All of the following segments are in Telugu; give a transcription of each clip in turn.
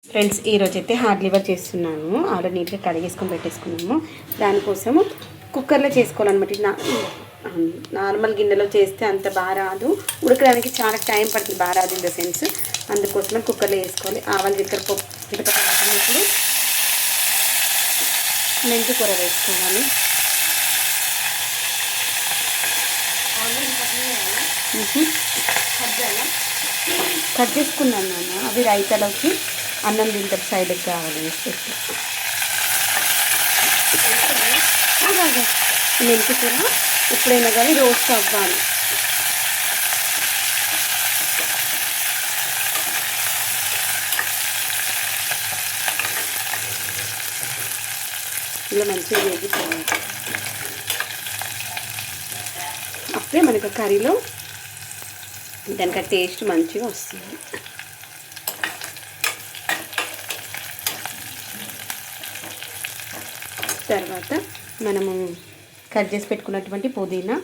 ఫ్రెండ్స్ ఈరోజు అయితే హార్డ్ లివర్ చేస్తున్నాను. ఆల్రెడీ నీట్గా కడిగేసుకొని పెట్టేసుకున్నాము. దానికోసము కుక్కర్లో చేసుకోవాలన్నమాట. నార్మల్ గిన్నెలో చేస్తే అంత బాగా రాదు, ఉడకడానికి చాలా టైం పడుతుంది. బాగా రాదు ఇన్ ద సెన్స్, అందుకోసమే కుక్కర్లో వేసుకోవాలి. ఆవాలు జీలకర్ర పప్పు వేసినప్పుడు మెంతి కూర వేసుకోవాలి. కట్ చేసుకున్నాను నాన్న, అవి రైతాలోకి అన్నం తింటారు, సైడ్కి కావాలి వేసి మెంతి కూర ఎప్పుడైనా కానీ రోస్ట్ అవ్వాలి. ఇలా మంచిగా వేగిపోవాలి. అప్పుడే మనకు కర్రీలో దానికి టేస్ట్ మంచిగా వస్తుంది. తర్వాత మనము కట్ చేసి పెట్టుకున్నటువంటి పుదీనా,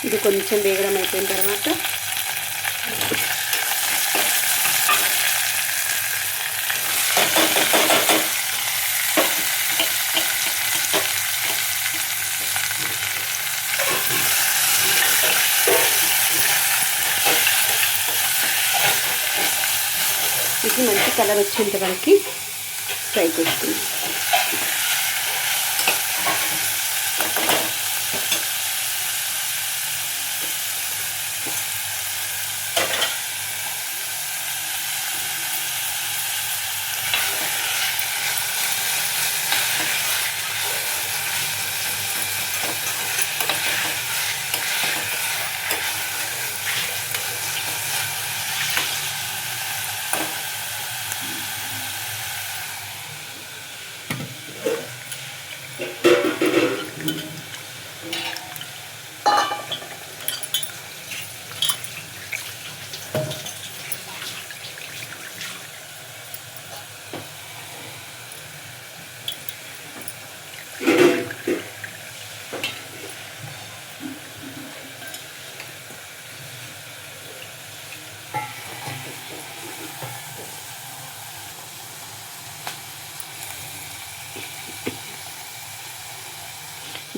ఇది కొంచెం వేగడం అయిపోయిన తర్వాత ఇది మంచి కలర్ వచ్చేంత వరకు ఫ్రై చేసుకుందాం.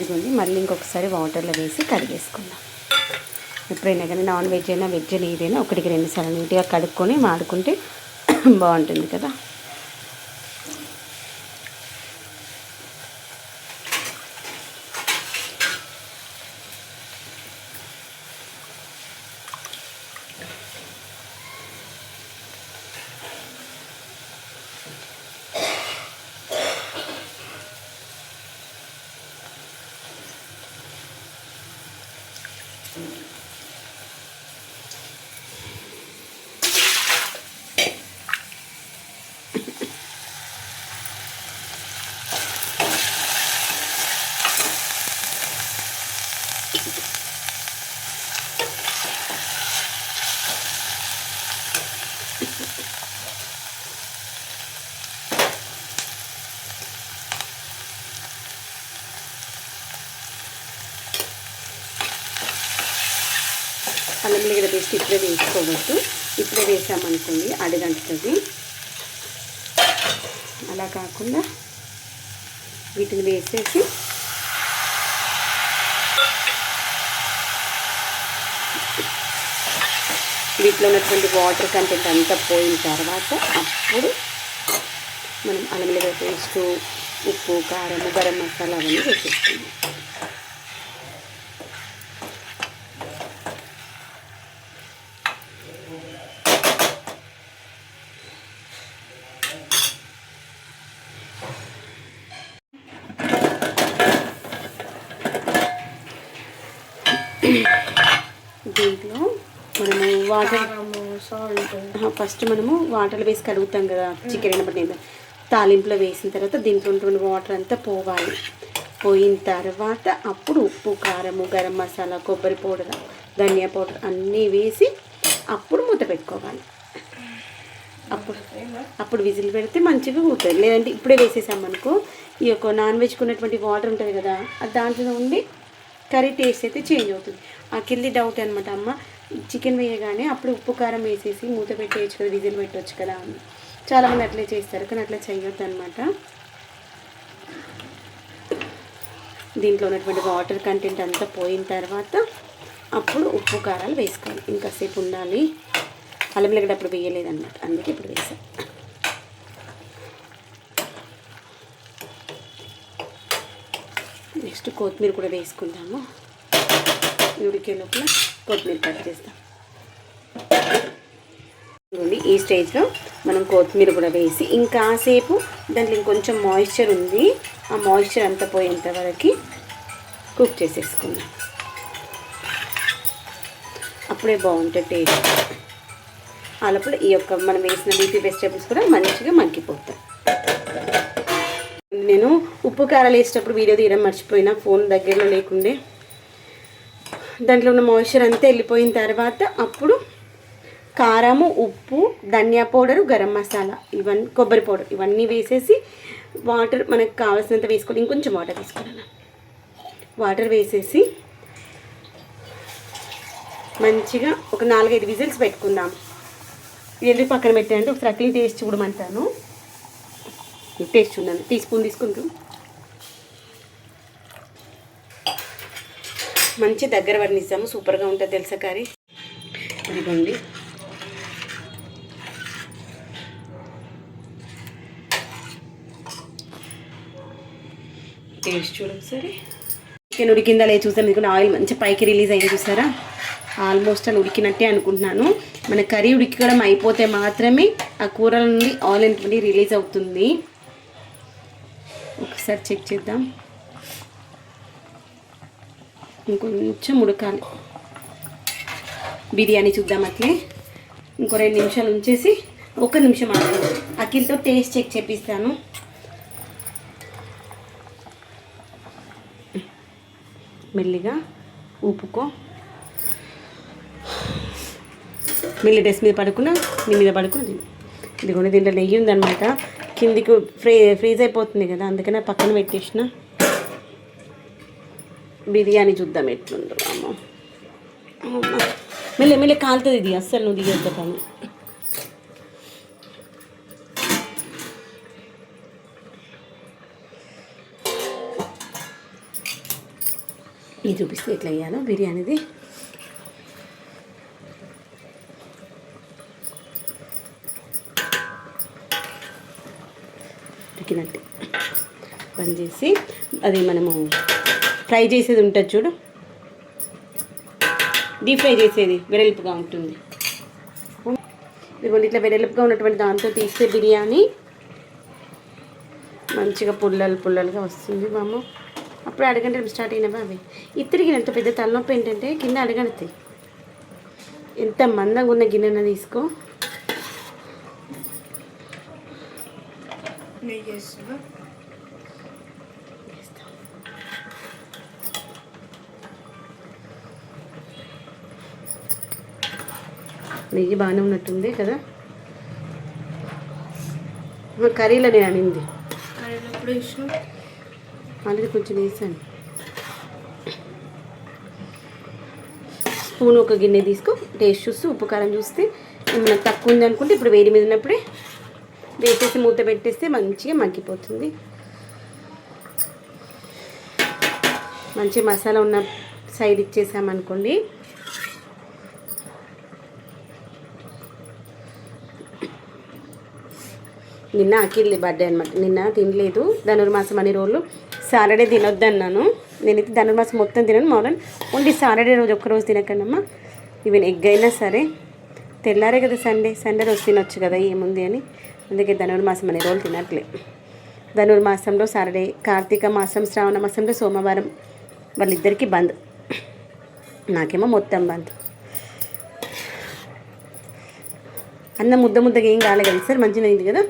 ఇదిగోండి, మళ్ళీ ఇంకొకసారి వాటర్లో వేసి కడిగేసుకుందాం. ఎప్పుడైనా కానీ నాన్ వెజ్ అయినా వెజ్ అయినా ఏదైనా 1-2 సార్లు నీట్గా కడుక్కొని వాడుకుంటే బాగుంటుంది కదా. అల్లం వెల్లిగడ్డ పేస్ట్ ఇప్పుడే వేసుకోవద్దు. ఇప్పుడే వేసామనుకోండి అడుగంటుతుంది. అలా కాకుండా వీటిని వేసేసి వీటిలో ఉన్నటువంటి వాటర్ కంటెంట్ అంతా పోయిన తర్వాత అప్పుడు మనం అల్లం వెల్లిగడ్డ పేస్టు, ఉప్పు, కారం, గరం మసాలా అవన్నీ వేసేస్తున్నాం. దీంట్లో మనము వాటర్ ఫస్ట్ మనము వాటర్లో వేసి కడుగుతాం కదా చికెన్ అయినప్పుడు, తాలింపులో వేసిన తర్వాత దీంట్లో ఉన్నటువంటి వాటర్ అంతా పోవాలి. పోయిన తర్వాత అప్పుడు ఉప్పు, కారము, గరం మసాలా, కొబ్బరి పౌడర్, ధనియా పౌడర్ అన్నీ వేసి అప్పుడు మూత పెట్టుకోవాలి. అప్పుడు విజిల్ పెడితే మంచిగా కూతుంది. లేదంటే ఇప్పుడే వేసేసామనుకో ఈ యొక్క నాన్ వెజ్కి ఉన్నటువంటి వాటర్ ఉంటుంది కదా, అది దాంట్లో ఉండి కర్రీ టేస్ట్ అయితే చేంజ్ అవుతుంది. ఆ కింది డౌట్ అనమాట, అమ్మ చికెన్ వేయగానే అప్పుడు ఉప్పు కారం వేసేసి మూత పెట్టేయచ్చు కదా, విజిల్ పెట్టవచ్చు కదా అని చాలామంది అట్లే చేస్తారు, కానీ అట్లా చేయొద్దు అనమాట. దీంట్లో ఉన్నటువంటి వాటర్ కంటెంట్ అంతా పోయిన తర్వాత అప్పుడు ఉప్పు కారాలు వేసుకోవాలి. ఇంకాసేపు ఉండాలి. అల్లం వెల్లిగడ్డ అప్పుడు వేయలేదన్నమాట, అందుకే ఇప్పుడు వేసాను. నెక్స్ట్ కొత్తిమీర కూడా వేసుకుందాము. ఉడికే లోపల కొత్తిమీర కట్ చేస్తాం. ఈ స్టేజ్లో మనం కొత్తిమీర కూడా వేసి ఇంకాసేపు దాంట్లో ఇంకొంచెం మాయిశ్చర్ ఉంది, ఆ మాయిశ్చర్ అంతా పోయేంత వరకు కుక్ చేసేసుకుందాం. అప్పుడే బాగుంటుంది టేస్ట్. అలాప్పుడు ఈ యొక్క మనం వేసిన లీఫీ వెజిటేబుల్స్ కూడా మంచిగా మగ్గిపోతాయి. నేను ఉప్పు కారాలు వేసేటప్పుడు వీడియో తీయడం మర్చిపోయినా, ఫోన్ దగ్గరలో లేకుండే. దాంట్లో ఉన్న మాయిశ్చర్ అంతా వెళ్ళిపోయిన తర్వాత అప్పుడు కారము, ఉప్పు, ధనియా పౌడరు, గరం మసాలా, ఇవన్నీ కొబ్బరి పౌడర్ ఇవన్నీ వేసేసి వాటర్ మనకు కావాల్సినంత వేసుకోవాలి. ఇంకొంచెం వాటర్ వేసుకోవాలి. వాటర్ వేసేసి మంచిగా ఒక 4-5 విజిల్స్ పెట్టుకుందాం. ఇది పక్కన పెట్టానంటే ఒకసారి అట్లీ టేస్ట్ చూడమంటాను. టేస్ట్ చూడండి, టీ స్పూన్ తీసుకుంటూ మంచి దగ్గర వర్ణిస్తాము. సూపర్గా ఉంటుంది తెలుసా కర్రీ. ఇదిగోండి, టేస్ట్ చూడండి సరే. చికెన్ ఉడికిందా లేదు చూసాను. ఎందుకంటే ఆయిల్ మంచి పైకి రిలీజ్ అయ్యింది చూసారా. ఆల్మోస్ట్ అని ఉడికినట్టే అనుకుంటున్నాను. మన కర్రీ ఉడికడం అయిపోతే మాత్రమే ఆ కూరల నుండి ఆయిల్ అనేది రిలీజ్ అవుతుంది. ఒకసారి చెక్ చేద్దాం. ఇంకొంచెం ఉడకాలి. బిర్యానీ చూద్దాం అట్లే. ఇంకో 2 నిమిషాలు ఉంచేసి 1 నిమిషం ఆగండి. అఖిల్తో టేస్ట్ చెక్ చేపిస్తాను. మెల్లిగా ఉప్పుకో. మెల్లి డ్రెస్ మీద పడుకున్నా, నీ మీద పడుకున్నా. ఇదిగోండి, దీంట్లో నెయ్యి ఉందన్నమాట. కిందికి ఫ్రీజ్ అయిపోతుంది కదా, అందుకనే పక్కన పెట్టేసిన. బిర్యానీ చూద్దాం ఎట్లుందో. అమ్మ మెల్లి కాలుతుంది ఇది, అస్సలు నువ్వు దిగొద్ద పని. ఇది చూపిస్తే ఎట్లా అయ్యాలో బిర్యానీది. ఉడికినట్టు బంద్ చేసి అది మనము ఫ్రై చేసేది ఉంటుంది చూడు, డీప్ ఫ్రై చేసేది వెడల్పుగా ఉంటుంది. ఇదిగోండి, ఇట్లా వెడల్పుగా ఉన్నటువంటి దాంతో తీస్తే బిర్యానీ మంచిగా పుల్లలుగా వస్తుంది. బామ్మ అప్పుడు అడగంటే స్టార్ట్ అయినవా అవి ఇద్దరికి. పెద్ద తలనొప్పి ఏంటంటే కింద అడగడతాయి. ఎంత మందంగా ఉన్న గిన్నెన తీసుకో. నెయ్యి బాగానే ఉన్నట్టుంది కదా. కర్రీలో నేను అనింది ఆల్రెడీ కొంచెం వేసాను. స్పూన్ ఒక గిన్నె తీసుకో. టేస్ట్ చూస్తూ ఉప్పు కారం చూస్తే ఏమైనా తక్కువ ఉంది అనుకుంటే ఇప్పుడు వేడి మీద ఉన్నప్పుడే వేసేసి మూత పెట్టేస్తే మంచిగా మగ్గిపోతుంది. మంచి మసాలా ఉన్న సైడ్ ఇచ్చేసామనుకోండి. నిన్న అఖిల్ బర్త్డే అనమాట. నిన్న తినలేదు ధనుర్మాసం అన్ని రోజులు. సాటర్డే తినొద్దన్నాను. నేనైతే ధనుర్మాసం మొత్తం తినను. మౌనం ఓన్లీ సాటర్డే రోజు ఒక్కరోజు తినకనమ్మా. ఈవెన్ ఎగ్ అయినా సరే తెల్లారే కదా సండే రోజు తినొచ్చు కదా, ఏముంది అని. అందుకే ధనుర్మాసం అనే రోజులు తినట్లే. ధనుర్మాసంలో సాటర్డే, కార్తీక మాసం, శ్రావణ మాసంలో సోమవారం వాళ్ళిద్దరికీ బంద్, నాకేమో మొత్తం బంద్. అన్న ముద్దగా ఏం కాలే కదా సార్, మంచిగా అయింది కదా.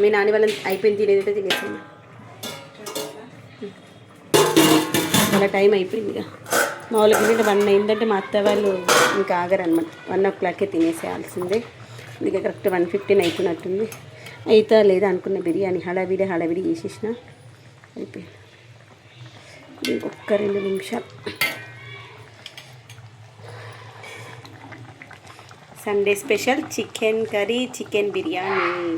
మీ నాని వాళ్ళని అయిపోయింది, తినేదైతే తినేసాను. వాళ్ళ టైం అయిపోయింది ఇక. మామూలుగా మీద 1 అయిందంటే మా అత్త వాళ్ళు ఇంకా ఆగరనమాట. 1 o'clockకే తినేసేయాల్సిందే. ఇక కరెక్ట్ 1:15 అయిపోయినట్టుంది. అవుతా లేదా అనుకున్న బిర్యానీ హడావిడి చేసేసిన. అయిపోయింది. ఇంకొక 2 నిమిషాలు. Sunday special chicken curry, chicken biryani.